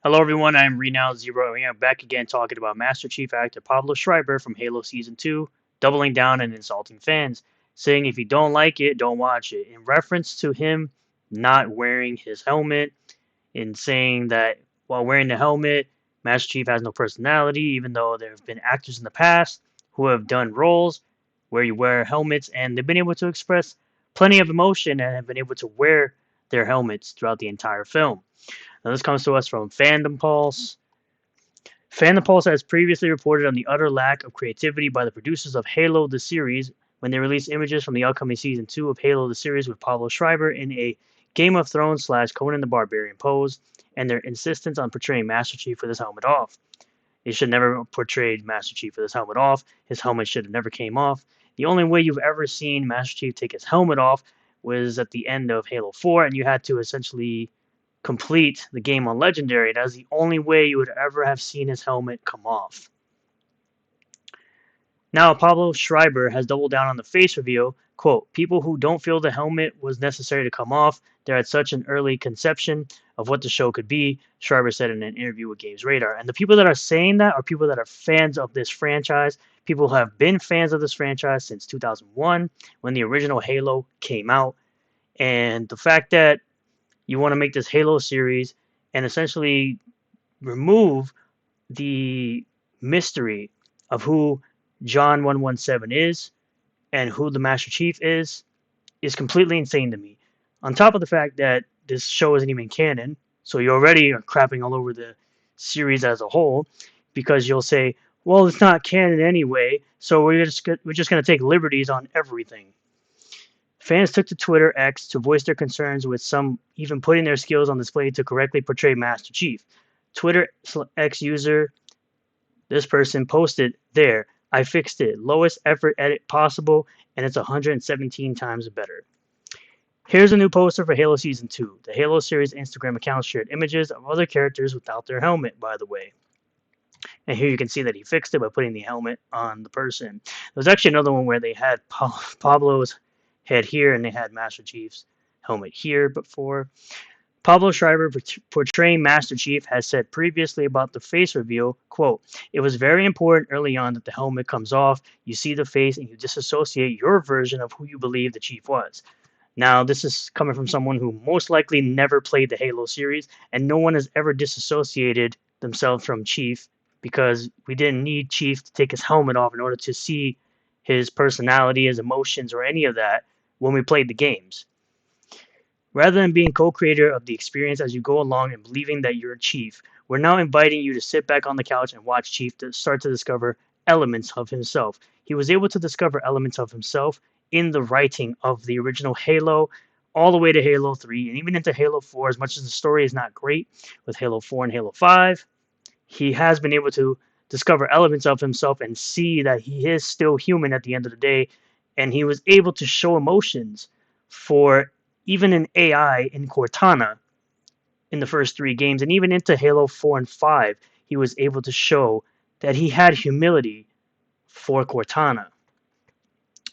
Hello everyone, I'm Renowned Zero, and we are back again talking about Master Chief actor Pablo Schreiber from Halo Season 2, doubling down and insulting fans, saying if you don't like it, don't watch it, in reference to him not wearing his helmet, in saying that while wearing the helmet, Master Chief has no personality, even though there have been actors in the past who have done roles where you wear helmets and they've been able to express plenty of emotion and have been able to wear their helmets throughout the entire film. Now, this comes to us from Fandom Pulse. Fandom Pulse has previously reported on the utter lack of creativity by the producers of Halo the series when they released images from the upcoming season 2 of Halo the series with Pablo Schreiber in a Game of Thrones slash Conan the Barbarian pose, and their insistence on portraying Master Chief with his helmet off. They should never have portrayed Master Chief with his helmet off. His helmet should have never came off. The only way you've ever seen Master Chief take his helmet off was at the end of Halo 4, and you had to essentially complete the game on Legendary. That is the only way you would ever have seen his helmet come off. Now, Pablo Schreiber has doubled down on the face reveal. Quote, people who don't feel the helmet was necessary to come off, they're at such an early conception of what the show could be, Schreiber said in an interview with Games Radar. And the people that are saying that are people that are fans of this franchise, people who have been fans of this franchise since 2001 when the original Halo came out. And the fact that you want to make this Halo series and essentially remove the mystery of who John 117 is and who the Master Chief is completely insane to me. On top of the fact that this show isn't even canon, so you already are crapping all over the series as a whole because you'll say, well, it's not canon anyway, so we're just going to take liberties on everything. Fans took to Twitter X to voice their concerns, with some even putting their skills on display to correctly portray Master Chief. Twitter X user, this person posted there, I fixed it, lowest effort edit possible, and it's 117 times better. Here's a new poster for Halo Season 2. The Halo series Instagram account shared images of other characters without their helmet, by the way. And here you can see that he fixed it by putting the helmet on the person. There's actually another one where they had Pablo's head here and they had Master Chief's helmet here before. Pablo Schreiber, portraying Master Chief, has said previously about the face reveal, quote, it was very important early on that the helmet comes off, you see the face, and you disassociate your version of who you believe the Chief was. Now, this is coming from someone who most likely never played the Halo series, and no one has ever disassociated themselves from Chief because we didn't need Chief to take his helmet off in order to see his personality, his emotions, or any of that when we played the games. Rather than being co-creator of the experience as you go along and believing that you're a Chief, we're now inviting you to sit back on the couch and watch Chief to start to discover elements of himself. He was able to discover elements of himself in the writing of the original Halo, all the way to Halo 3, and even into Halo 4, as much as the story is not great with Halo 4 and Halo 5, he has been able to discover elements of himself and see that he is still human at the end of the day, and he was able to show emotions for even an AI in Cortana in the first 3 games, and even into Halo 4 and 5, he was able to show that he had humility for Cortana.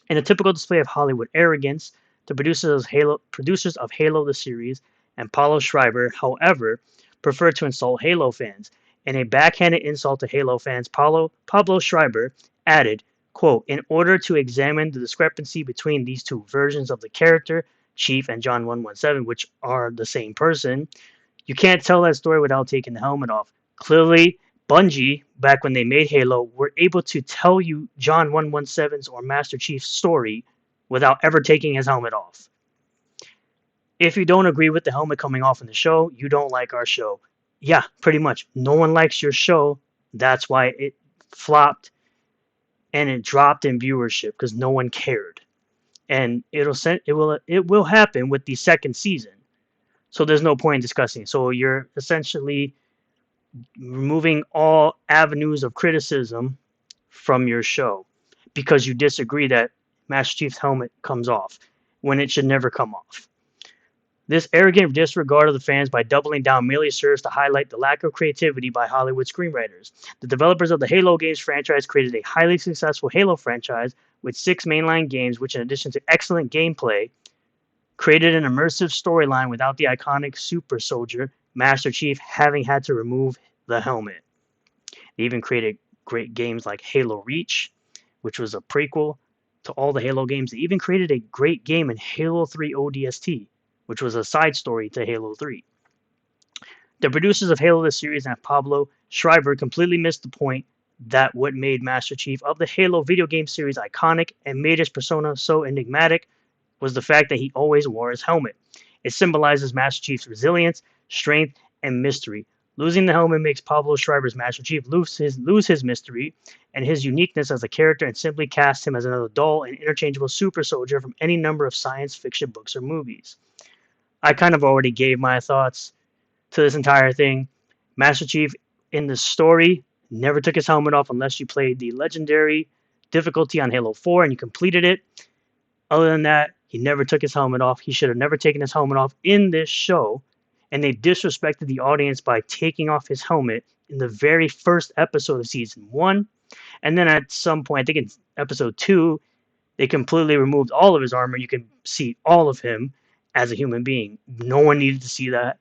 In a typical display of Hollywood arrogance, the producers of Halo the series and Pablo Schreiber, however, prefer to insult Halo fans. In a backhanded insult to Halo fans, Pablo Schreiber added, quote, in order to examine the discrepancy between these two versions of the character, Chief and John 117, which are the same person, you can't tell that story without taking the helmet off. Clearly, Bungie, back when they made Halo, were able to tell you John 117's or Master Chief's story without ever taking his helmet off. If you don't agree with the helmet coming off in the show, you don't like our show. Yeah, pretty much. No one likes your show. That's why it flopped and it dropped in viewership, because no one cared. And it will happen with the second season. So there's no point in discussing. So you're essentially removing all avenues of criticism from your show because you disagree that Master Chief's helmet comes off when it should never come off. This arrogant disregard of the fans by doubling down merely serves to highlight the lack of creativity by Hollywood screenwriters. The developers of the Halo games franchise created a highly successful Halo franchise with 6 mainline games, which in addition to excellent gameplay, created an immersive storyline without the iconic super soldier Master Chief having had to remove the helmet. They even created great games like Halo Reach, which was a prequel to all the Halo games. They even created a great game in Halo 3 ODST, which was a side story to Halo 3. The producers of Halo the series and Pablo Schreiber completely missed the point that what made Master Chief of the Halo video game series iconic and made his persona so enigmatic was the fact that he always wore his helmet. It symbolizes Master Chief's resilience, strength, and mystery. Losing the helmet makes Pablo Schreiber's Master Chief lose his mystery and his uniqueness as a character and simply cast him as another dull and interchangeable super soldier from any number of science fiction books or movies. I kind of already gave my thoughts to this entire thing. Master Chief in the story never took his helmet off unless you played the legendary difficulty on Halo 4 and you completed it. Other than that, he never took his helmet off. He should have never taken his helmet off in this show. And they disrespected the audience by taking off his helmet in the very first episode of season 1. And then at some point, I think in episode 2, they completely removed all of his armor. You can see all of him as a human being. No one needed to see that.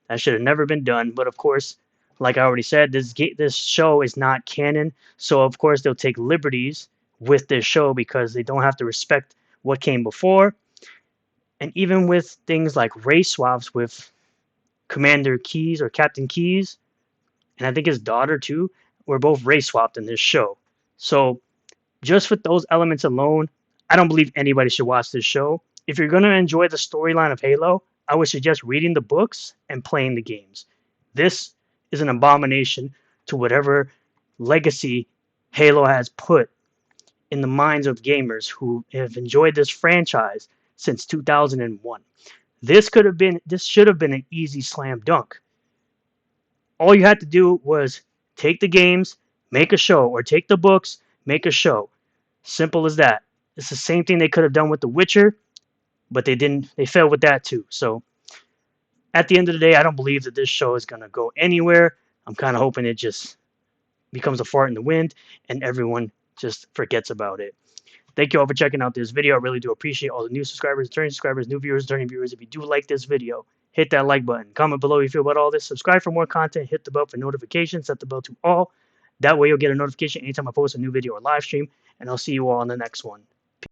That should have never been done. But of course, like I already said, this show is not canon. So of course they'll take liberties with this show because they don't have to respect what came before. And even with things like race swaps with Commander Keyes or Captain Keyes, and I think his daughter too, were both race swapped in this show. So just with those elements alone, I don't believe anybody should watch this show. If you're going to enjoy the storyline of Halo, I would suggest reading the books and playing the games. This is an abomination to whatever legacy Halo has put in the minds of gamers who have enjoyed this franchise since 2001. This should have been an easy slam dunk. All you had to do was take the games, make a show, or take the books, make a show. Simple as that. It's the same thing they could have done with The Witcher, but they didn't. They failed with that too. So at the end of the day, I don't believe that this show is going to go anywhere. I'm kind of hoping it just becomes a fart in the wind and everyone just forgets about it. Thank you all for checking out this video. I really do appreciate all the new subscribers, returning subscribers, new viewers, returning viewers. If you do like this video, hit that like button. Comment below how you feel about all this. Subscribe for more content. Hit the bell for notifications. Set the bell to all. That way you'll get a notification anytime I post a new video or live stream. And I'll see you all on the next one.